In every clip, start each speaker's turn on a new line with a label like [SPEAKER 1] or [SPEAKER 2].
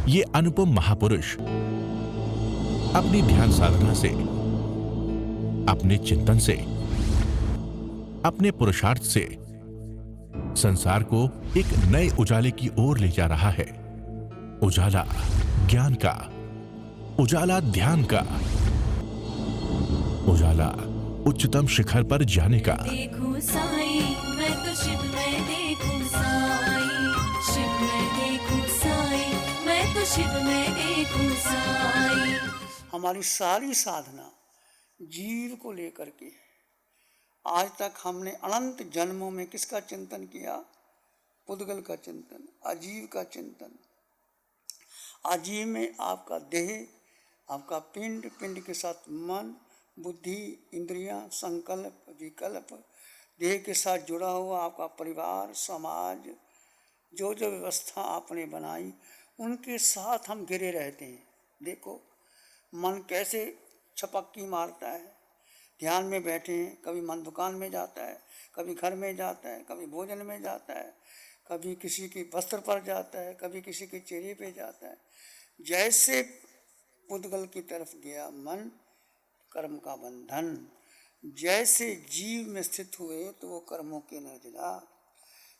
[SPEAKER 1] ये अनुपम महापुरुष अपनी ध्यान साधना से, अपने चिंतन से, अपने पुरुषार्थ से संसार को एक नए उजाले की ओर ले जा रहा है। उजाला ज्ञान का, उजाला ध्यान का, उजाला उच्चतम शिखर पर जाने का।
[SPEAKER 2] देखूं साई, मैं तो शिव में देखूं साई, शिव में देखूं साई, मैं तो शिव में देखूं साई।
[SPEAKER 3] हमारी सारी साधना जीव को लेकर के है। आज तक हमने अनंत जन्मों में किसका चिंतन किया? पुद्गल का चिंतन, अजीव का चिंतन। अजीव में आपका देह, आपका पिंड, पिंड के साथ मन, बुद्धि, इंद्रियां, संकल्प, विकल्प, देह के साथ जुड़ा हुआ आपका परिवार, समाज, जो जो व्यवस्था आपने बनाई उनके साथ हम घिरे रहते हैं। देखो मन कैसे छपक्की मारता है। ध्यान में बैठे हैं, कभी मन दुकान में जाता है, कभी घर में जाता है, कभी भोजन में जाता है, कभी किसी के वस्त्र पर जाता है, कभी किसी के चेहरे पे जाता है। जैसे पुद्गल की तरफ गया मन, कर्म का बंधन, जैसे जीव में स्थित हुए तो वो कर्मों के निर्जला।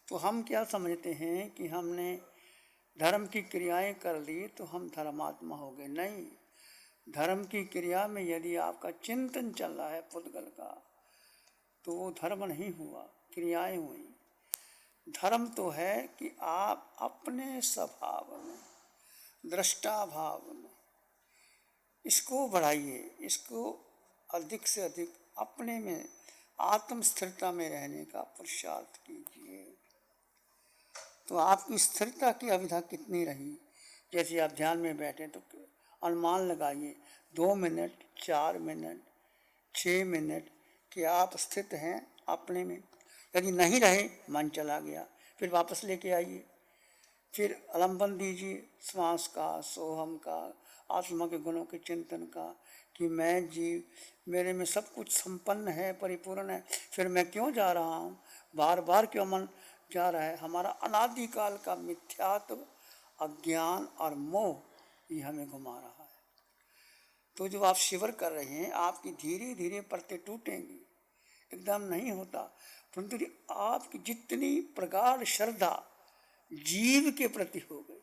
[SPEAKER 3] तो हम क्या समझते हैं कि हमने धर्म की क्रियाएं कर ली तो हम धर्मात्मा हो गए। नहीं, धर्म की क्रिया में यदि आपका चिंतन चल रहा है पुद्गल का, तो वो धर्म नहीं हुआ, क्रियाएं हुई। धर्म तो है कि आप अपने स्वभाव में, दृष्टा भाव में इसको बढ़ाइए, इसको अधिक से अधिक अपने में आत्म स्थिरता में रहने का पुरुषार्थ कीजिए। तो आपकी स्थिरता की अविधा कितनी रही? जैसे आप ध्यान में बैठे तो अनुमान लगाइए 2 मिनट, 4 मिनट, 6 मिनट कि आप स्थित हैं अपने में। यदि नहीं रहे, मन चला गया, फिर वापस लेके आइए, फिर आलम्बन दीजिए श्वास का, सोहम का, आत्मा के गुणों के चिंतन का कि मैं जीव, मेरे में सब कुछ संपन्न है, परिपूर्ण है, फिर मैं क्यों जा रहा हूँ, बार बार क्यों मन जा रहा है? हमारा अनादिकाल का मिथ्यात्व, अज्ञान और मोह ये हमें घुमा रहा है। तो जो आप शिविर कर रहे हैं, आपकी धीरे धीरे परतें टूटेंगी, एकदम नहीं होता, परंतु आपकी जितनी प्रगाढ़ श्रद्धा जीव के प्रति हो गई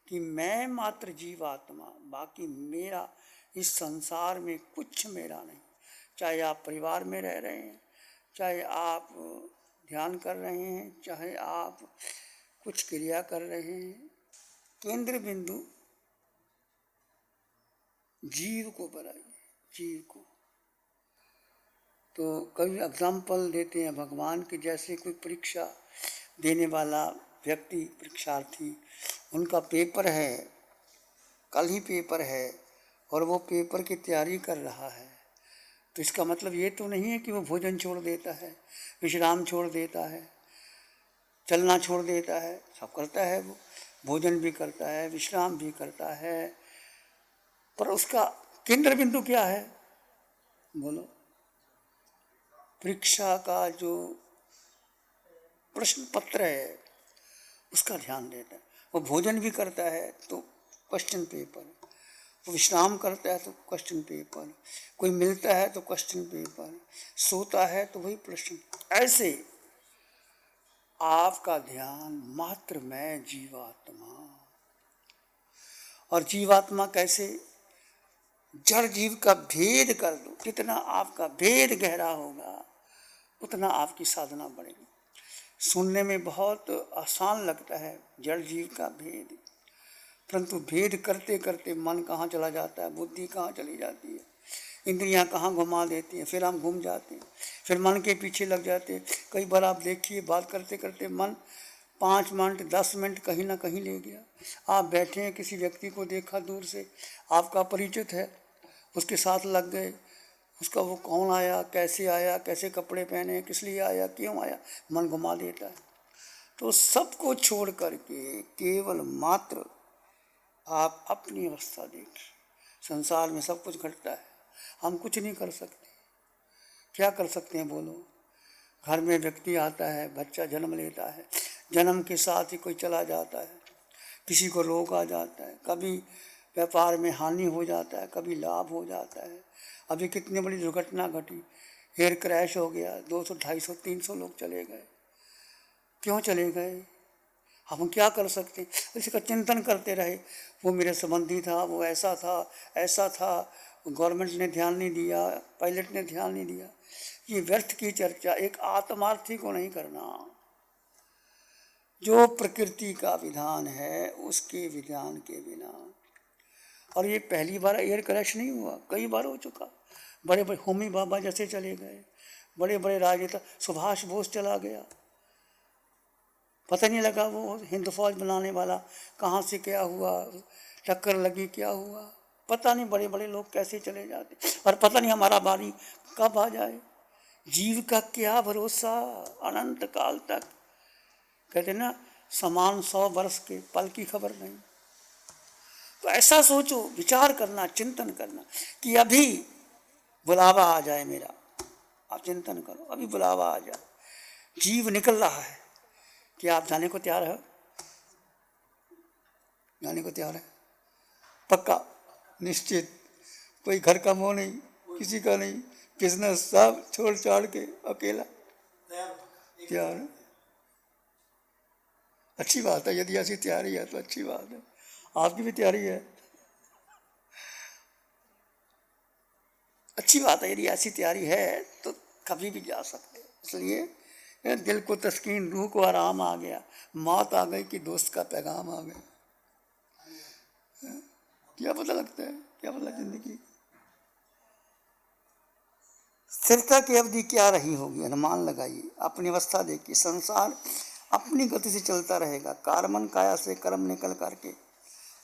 [SPEAKER 3] कि मैं मात्र जीवात्मा, बाकी मेरा इस संसार में कुछ मेरा नहीं। चाहे आप परिवार में रह रहे हैं, चाहे आप ध्यान कर रहे हैं, चाहे आप कुछ क्रिया कर रहे हैं, केंद्र बिंदु जीव को बनाइए, जीव को। तो कभी एग्जाम्पल देते हैं भगवान के, जैसे कोई परीक्षा देने वाला व्यक्ति, परीक्षार्थी, उनका पेपर है, कल ही पेपर है और वो पेपर की तैयारी कर रहा है, तो इसका मतलब ये तो नहीं है कि वो भोजन छोड़ देता है, विश्राम छोड़ देता है, चलना छोड़ देता है। सब करता है, वो भोजन भी करता है, विश्राम भी करता है, पर उसका केंद्र बिंदु क्या है? बोलो। परीक्षा का जो प्रश्न पत्र है उसका ध्यान देता है। वो भोजन भी करता है तो क्वेश्चन पेपर, वो विश्राम करता है तो क्वेश्चन पेपर, कोई मिलता है तो क्वेश्चन पेपर, सोता है तो वही प्रश्न। ऐसे आपका ध्यान मात्र मैं जीवात्मा, और जीवात्मा कैसे? जड़ जीव का भेद कर दो। जितना आपका भेद गहरा होगा उतना आपकी साधना बढ़ेगी। सुनने में बहुत आसान लगता है जड़ जीव का भेद, परंतु भेद करते करते मन कहाँ चला जाता है, बुद्धि कहाँ चली जाती है, इंद्रियां कहाँ घुमा देती हैं, फिर हम घूम जाते हैं, फिर मन के पीछे लग जाते हैं। कई बार आप देखिए, बात करते करते मन 5 मिनट 10 मिनट कहीं ना कहीं ले गया। आप बैठे हैं, किसी व्यक्ति को देखा दूर से, आपका परिचित है, उसके साथ लग गए, उसका वो कौन आया, कैसे कपड़े पहने, किस लिए आया, क्यों आया, मन घुमा देता है। तो सबको छोड़ करके केवल मात्र आप अपनी अवस्था देखिए। संसार में सब कुछ घटता है, हम कुछ नहीं कर सकते। क्या कर सकते हैं बोलो? घर में व्यक्ति आता है, बच्चा जन्म लेता है, जन्म के साथ ही कोई चला जाता है, किसी को रोक आ जाता है, कभी व्यापार में हानि हो जाता है, कभी लाभ हो जाता है। अभी कितनी बड़ी दुर्घटना घटी, एयर क्रैश हो गया, 200, 250, 300 लोग चले गए। क्यों चले गए? हम क्या कर सकते? इसका चिंतन करते रहे, वो मेरे संबंधी था, वो ऐसा था, ऐसा था, गवर्नमेंट ने ध्यान नहीं दिया, पायलट ने ध्यान नहीं दिया। ये व्यर्थ की चर्चा, एक आत्मार्थी को नहीं करना। जो प्रकृति का विधान है उसके विधान के बिना। और ये पहली बार एयर क्रैश नहीं हुआ, कई बार हो चुका। बड़े बड़े होमी बाबा जैसे चले गए, बड़े बड़े राजनेता, सुभाष बोस चला गया, पता नहीं लगा वो हिंद फौज बनाने वाला कहाँ से क्या हुआ, टक्कर लगी क्या हुआ, पता नहीं। बड़े बड़े लोग कैसे चले जाते, और पता नहीं हमारा बारी कब आ जाए। जीव का क्या भरोसा, अनंत काल तक। कहते ना, समान 100 वर्ष के, पल की खबर नहीं। तो ऐसा सोचो, विचार करना, चिंतन करना कि अभी बुलावा आ जाए मेरा। आप चिंतन करो, अभी बुलावा आ जाए, जीव निकल रहा है। क्या आप जाने को तैयार हो? जाने को तैयार है? पक्का, निश्चित? कोई घर का मोह नहीं, किसी का नहीं, बिजनेस सब छोड़ छाड़ के अकेला तैयार है? अच्छी बात है, यदि ऐसी तैयारी है तो अच्छी बात है। आपकी भी तैयारी है, अच्छी बात है। यदि ऐसी तैयारी है तो कभी भी जा सकते हैं। इसलिए दिल को तस्कीन, रूह को आराम आ गया, मौत आ गई कि दोस्त का पैगाम आ गया। क्या पता लगता है, क्या पता जिंदगी स्थिरता की अवधि क्या रही होगी, अनुमान लगाइए, अपनी अवस्था देखिए। संसार अपनी गति से चलता रहेगा, कार्मन काया से कर्म निकल करके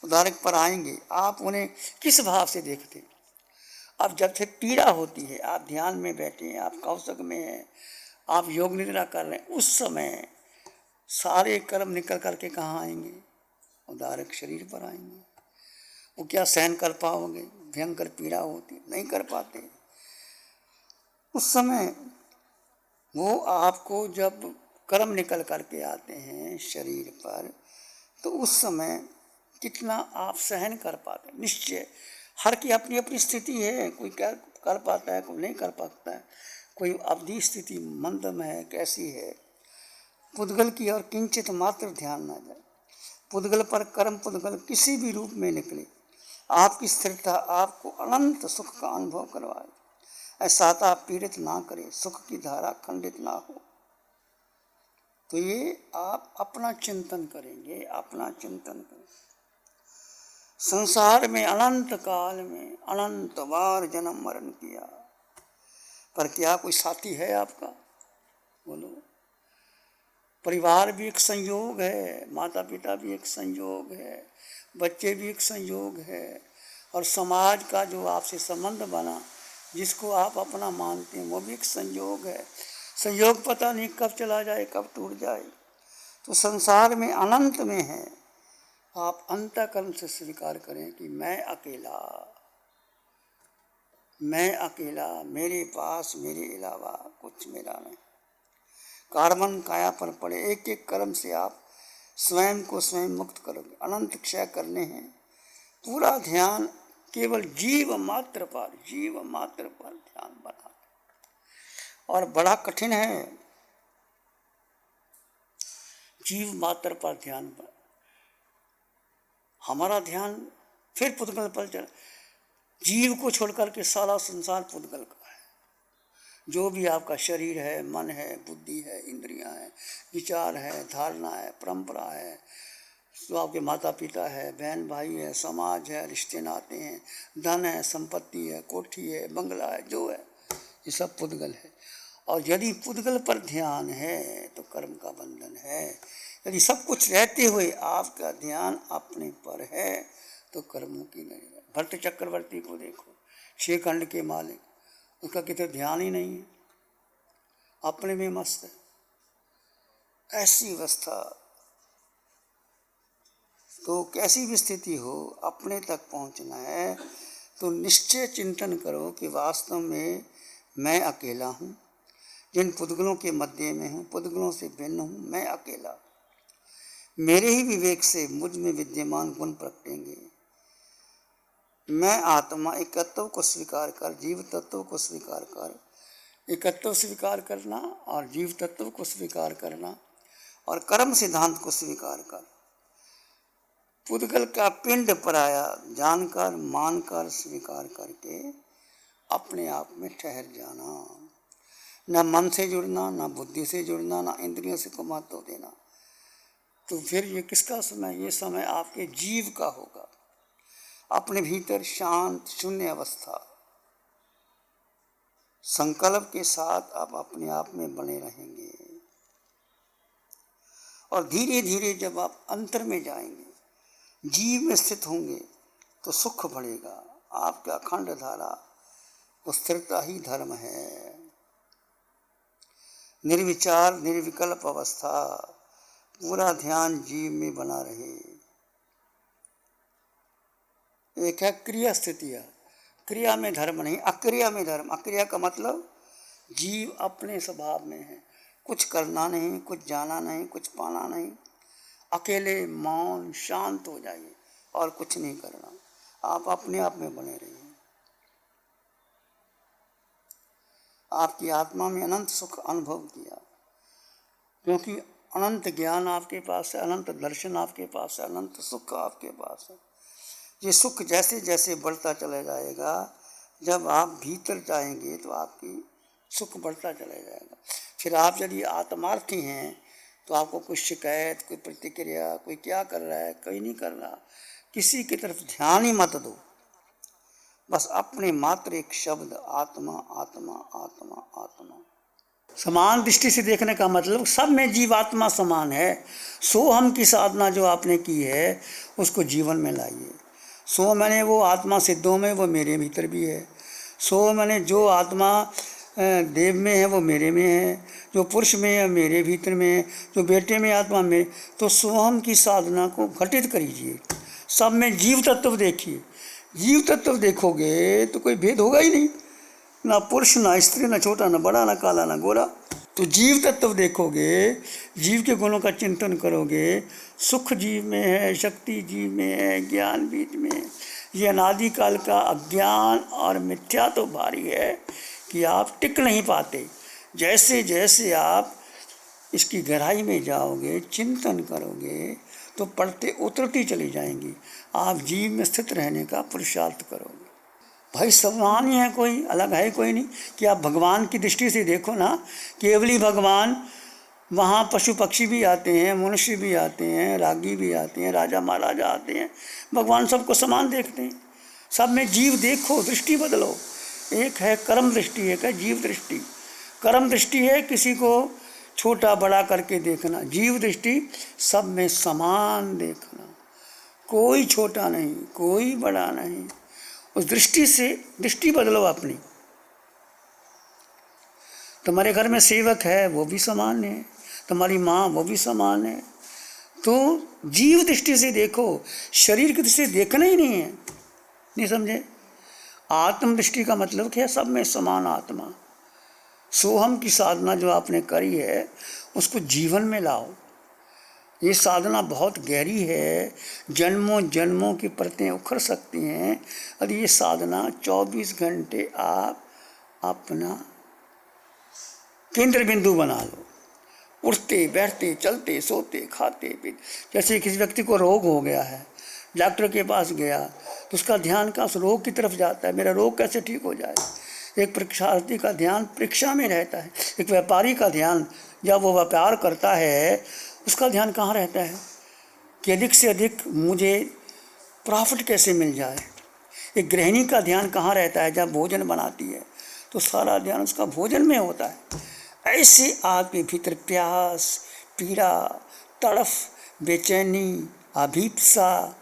[SPEAKER 3] उदाहरण पर आएंगे। आप उन्हें किस भाव से देखते हैं? अब जब से पीड़ा होती है, आप ध्यान में बैठे हैं, आप कौशक में हैं, आप योग निद्रा कर रहे हैं, उस समय सारे कर्म निकल करके कहाँ आएंगे? उदारक शरीर पर आएंगे। वो क्या सहन कर पाओगे? भयंकर पीड़ा होती, नहीं कर पाते। उस समय वो आपको जब कर्म निकल करके आते हैं शरीर पर, तो उस समय कितना आप सहन कर पाते? निश्चय हर की अपनी अपनी स्थिति है, कोई क्या कर पाता है, कोई नहीं कर पाता है, कोई अवधि स्थिति मंदम है, कैसी है। पुद्गल की और किंचित मात्र ध्यान ना जाए। पुद्गल पर कर्म पुद्गल किसी भी रूप में निकले, आपकी स्थिरता आपको अनंत सुख का अनुभव करवाए। ऐसा आप पीड़ित ना करे, सुख की धारा खंडित ना हो। तो ये आप अपना चिंतन करेंगे, अपना चिंतन करेंगे। संसार में अनंत काल में अनंत बार जन्म मरण किया, पर क्या कोई साथी है आपका? बोलो। परिवार भी एक संयोग है, माता पिता भी एक संयोग है, बच्चे भी एक संयोग है, और समाज का जो आपसे संबंध बना, जिसको आप अपना मानते हैं, वो भी एक संयोग है। संयोग पता नहीं कब चला जाए, कब टूट जाए। तो संसार में अनंत में है, आप अंतःकरण से स्वीकार करें कि मैं अकेला, मेरे पास मेरे अलावा कुछ मेरा नहीं। कार्बन काया पर पड़े एक एक कर्म से आप स्वयं को स्वयं मुक्त करोगे। अनंत क्षय करने हैं, पूरा ध्यान केवल जीव मात्र पर ध्यान बना। और बड़ा कठिन है जीव मात्र पर ध्यान पर। हमारा ध्यान फिर पुद्गल पर चला। जीव को छोड़कर के सारा संसार पुद्गल का है। जो भी आपका शरीर है, मन है, बुद्धि है, इंद्रियां हैं, विचार है, धारणा है, परंपरा है, तो आपके माता पिता है, बहन भाई है, समाज है, रिश्ते नाते हैं, धन है, संपत्ति है, कोठी है, बंगला है, जो है, ये सब पुद्गल है। और यदि पुद्गल पर ध्यान है तो कर्म का बंधन है। यदि सब कुछ रहते हुए आपका ध्यान अपने पर है तो कर्मों की नहीं है। भट्ट चक्रवर्ती को देखो, 6 खंड के मालिक, उसका कितना ध्यान ही नहीं है, अपने में मस्त है। ऐसी अवस्था, तो कैसी भी स्थिति हो, अपने तक पहुंचना है तो निश्चय चिंतन करो कि वास्तव में मैं अकेला हूँ, जिन पुद्गलों के मध्य में हूँ, पुद्गलों से भिन्न हूँ, मैं अकेला। मेरे ही विवेक से मुझ में विद्यमान गुण प्रगटेंगे। मैं आत्मा एकत्व को स्वीकार कर, जीव तत्व को स्वीकार कर, एकत्व स्वीकार करना और जीव तत्व को स्वीकार करना और कर्म सिद्धांत को स्वीकार कर, पुद्गल का पिंड पराया जानकर मानकर स्वीकार करके अपने आप में ठहर जाना। न मन से जुड़ना, न बुद्धि से जुड़ना, न इंद्रियों से को महत्व देना। तो फिर ये किसका समय? ये समय आपके जीव का होगा। अपने भीतर शांत शून्य अवस्था, संकल्प के साथ आप अपने आप में बने रहेंगे और धीरे धीरे जब आप अंतर में जाएंगे, जीव में स्थित होंगे, तो सुख बढ़ेगा। आपका अखंड धारा वो स्थिरता ही धर्म है। निर्विचार निर्विकल्प अवस्था, पूरा ध्यान जीव में बना रहे। एक है क्रिया स्थितियाँ, क्रिया में धर्म नहीं, अक्रिया में धर्म। अक्रिया का मतलब जीव अपने स्वभाव में है, कुछ करना नहीं, कुछ जाना नहीं, कुछ पाना नहीं, अकेले मौन शांत हो जाइए और कुछ नहीं करना, आप अपने आप में बने रहिए। आपकी आत्मा में अनंत सुख अनुभव किया, क्योंकि अनंत ज्ञान आपके पास है, अनंत दर्शन आपके पास है, अनंत सुख आपके पास है। ये सुख जैसे जैसे बढ़ता चला जाएगा, जब आप भीतर जाएंगे तो आपकी सुख बढ़ता चला जाएगा। फिर आप यदि आत्मार्थी हैं तो आपको कोई शिकायत, कोई प्रतिक्रिया, कोई क्या कर रहा है, कोई नहीं कर रहा, किसी की तरफ ध्यान ही मत दो। बस अपने मात्र एक शब्द आत्मा आत्मा आत्मा आत्मा। समान दृष्टि से देखने का मतलब सब में जीवात्मा समान है। सो हम की साधना जो आपने की है उसको जीवन में लाइए। सो मैंने वो आत्मा सिद्धों में, वो मेरे भीतर भी है। सो मैंने जो आत्मा देव में है वो मेरे में है, जो पुरुष में है मेरे भीतर में है, जो बेटे में आत्मा में। तो सोहम की साधना को घटित करीजिए, सब में जीव तत्व देखिए। जीव तत्व देखोगे तो कोई भेद होगा ही नहीं, ना पुरुष ना स्त्री, ना छोटा ना बड़ा, ना काला ना गोरा। तो जीव तत्व देखोगे, जीव के गुणों का चिंतन करोगे, सुख जीव में है, शक्ति जीव में है, ज्ञान बीज में है। ये अनादिकाल का अज्ञान और मिथ्या तो भारी है कि आप टिक नहीं पाते। जैसे जैसे आप इसकी गहराई में जाओगे, चिंतन करोगे, तो पढ़ते उतरती चली जाएंगी। आप जीव में स्थित रहने का पुरुषार्थ करोगे। भाई समान ही है, कोई अलग है कोई नहीं। कि आप भगवान की दृष्टि से देखो ना, केवली भगवान, वहाँ पशु पक्षी भी आते हैं, मनुष्य भी आते हैं, रागी भी आते हैं, राजा महाराजा आते हैं, भगवान सबको समान देखते हैं। सब में जीव देखो, दृष्टि बदलो। एक है कर्म दृष्टि, एक है जीव दृष्टि। कर्म दृष्टि है किसी को छोटा बड़ा करके देखना, जीव दृष्टि सब में समान देखना, कोई छोटा नहीं, कोई बड़ा नहीं। उस दृष्टि से दृष्टि बदलो अपनी। तुम्हारे घर में सेवक है वो भी समान है, तुम्हारी माँ वो भी समान है। तो जीव दृष्टि से देखो, शरीर की दृष्टि से देखना ही नहीं है। नहीं समझे? आत्म दृष्टि का मतलब क्या? सब में समान आत्मा। सोहम की साधना जो आपने करी है उसको जीवन में लाओ। ये साधना बहुत गहरी है, जन्मों जन्मों की परतें उखड़ सकती हैं। और ये साधना 24 घंटे आप अपना केंद्र बिंदु बना लो। उठते बैठते चलते सोते खाते पीते। जैसे किसी व्यक्ति को रोग हो गया है, डॉक्टर के पास गया तो उसका ध्यान का उस रोग की तरफ जाता है, मेरा रोग कैसे ठीक हो जाए। एक परीक्षार्थी का ध्यान परीक्षा में रहता है, एक व्यापारी का ध्यान जब वो व्यापार करता है उसका ध्यान कहाँ रहता है कि अधिक से अधिक मुझे प्रॉफिट कैसे मिल जाए। एक गृहिणी का ध्यान कहाँ रहता है जब भोजन बनाती है, तो सारा ध्यान उसका भोजन में होता है। ऐसे आपके भीतर प्यास, पीड़ा, तड़फ, बेचैनी, अभीप्सा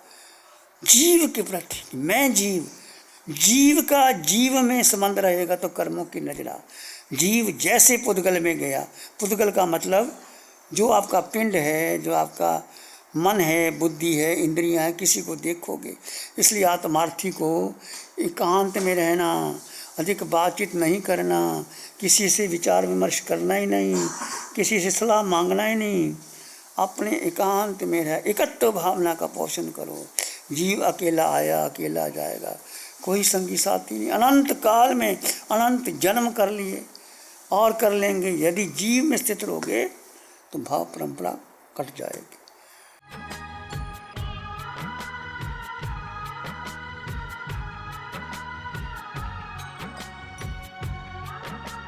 [SPEAKER 3] जीव के प्रति, मैं जीव का जीव में संबंध रहेगा तो कर्मों की नजरा। जीव जैसे पुद्गल में गया, पुद्गल का मतलब जो आपका पिंड है, जो आपका मन है, बुद्धि है, इंद्रियां हैं, किसी को देखोगे। इसलिए आत्मार्थी को एकांत में रहना, अधिक बातचीत नहीं करना, किसी से विचार विमर्श करना ही नहीं, किसी से सलाह मांगना ही नहीं। अपने एकांत में रह एकत्व भावना का पोषण करो। जीव अकेला आया अकेला जाएगा, कोई संगी साथी नहीं। अनंत काल में अनंत जन्म कर लिए और कर लेंगे। यदि जीव में स्थित रहोगे तो भाव परंपरा कट जाएगी।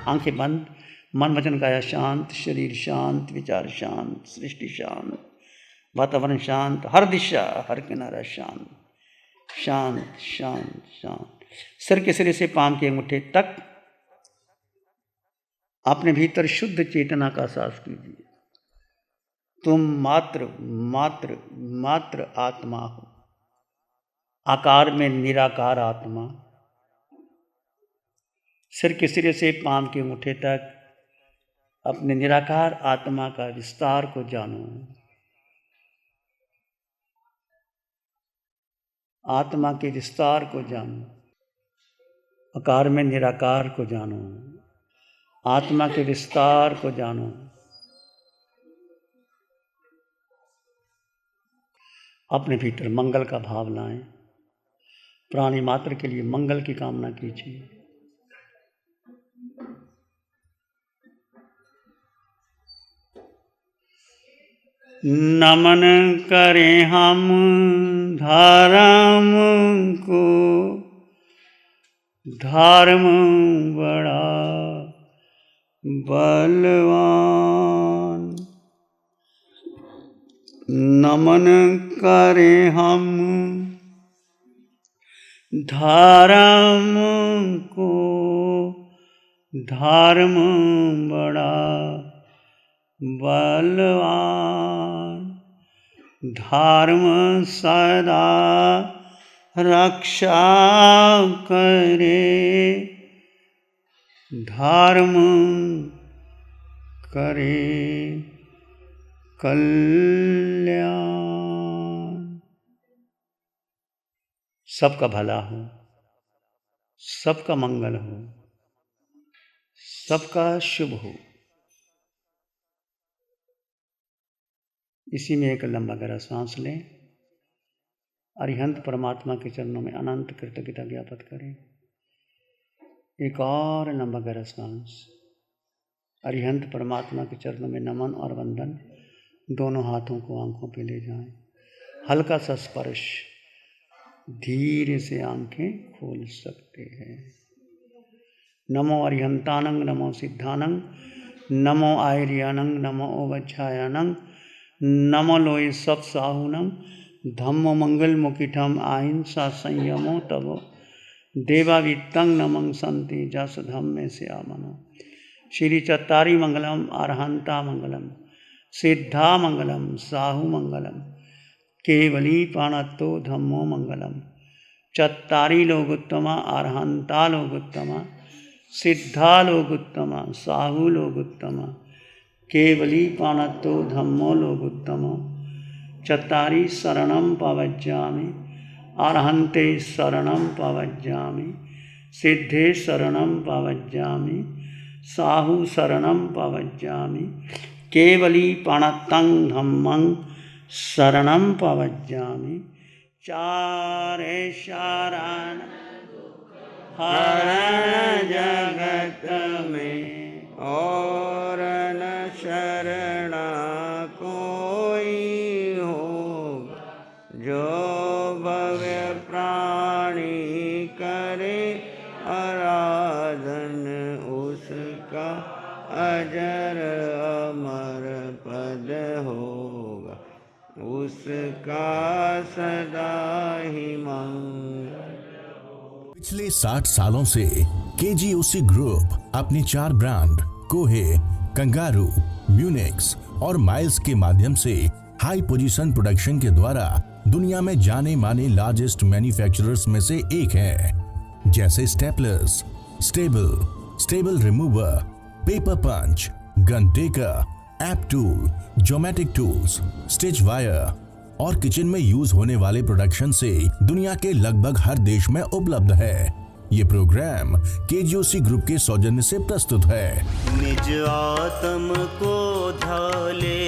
[SPEAKER 3] आंखें बंद, मन वचन काया शांत, शरीर शांत, विचार शांत, सृष्टि शांत, वातावरण शांत, हर दिशा हर किनारा शांत, शांत शांत शांत। सिर के सिरे से पांव के अंगूठे तक अपने भीतर शुद्ध चेतना का एहसास कीजिए। तुम मात्र मात्र मात्र आत्मा हो, आकार में निराकार आत्मा। सिर के सिरे से पांव के अंगूठे तक अपने निराकार आत्मा का विस्तार को जानो। आत्मा के विस्तार को जानो, आकार में निराकार को जानो, आत्मा के विस्तार को जानो। अपने भीतर मंगल का भाव लाएं, प्राणी मात्र के लिए मंगल की कामना कीजिए। नमन करें हम धर्म को, धर्म बड़ा बलवान। नमन करें हम धर्म को, धर्म बड़ा बलवान। धर्म सदा रक्षा करे, धर्म करे कल्याण। सबका भला हो, सबका मंगल हो, सबका शुभ हो। इसी में एक लंबा गहरा सांस लें। अरिहंत परमात्मा के चरणों में अनंत कृतज्ञता ज्ञापित करें। एक और लंबा गहरा सांस। अरिहंत परमात्मा के चरणों में नमन और वंदन। दोनों हाथों को आंखों पे ले जाएं। हल्का सा स्पर्श, धीरे से आंखें खोल सकते हैं। नमो अरिहंतानंग, नमो सिद्धानंग, नमो आयर्यानंग, नमो ओवच्छायानंग, नमो लोय सब साहुनम, धम्मो मंगल मुकिठम अहिंसा संयमो तवो, देवावित्तं नमं संति जस धम्मे से आमनो। श्री चत्तारी मंगलम, अरहंता मंगलम, सिद्धा मंगलम, साहु मंगलम, केवली पाणत्तो धम्मो मंगलम। चत्तारी लोगुत्तमा, अरहंता लोगुत्तमा, सिद्धा लोगुत्तमा, साहु लोगुत्तमा, केवली पाणत्तो धम्मो लोगुत्तमो। चत्तारी शरणं पवज्जामि, अरहन्ते शरणं पवज्जामि, सिद्धे शरणं पवज्जामि, साहु शरणं पवज्जामि, केवली पाणत्तं धम्मं शरणं पवज्जामि। चारे शरण हरण जगत में, और न शरणा कोई हो। जो भव्य प्राणी करे आराधन, उसका अजर अमर पद होगा, उसका सदा ही मंगल।
[SPEAKER 1] पिछले 60 सालों से केजीओसी ग्रुप अपने 4 ब्रांड कोहे, कंगारू, म्यूनिक्स और माइल्स के माध्यम से हाई पोजीशन प्रोडक्शन के द्वारा दुनिया में जाने माने लार्जेस्ट मैन्युफैक्चरर्स में से एक है। जैसे staplers, stable remover, paper punch, gun tacker, app tool, geometric tools, stitch wire और किचन में यूज होने वाले प्रोडक्शन से दुनिया के लगभग हर देश में उपलब्ध है। ये प्रोग्राम केजीओसी ग्रुप के सौजन्य से प्रस्तुत है।
[SPEAKER 4] निज आत्म को ढाले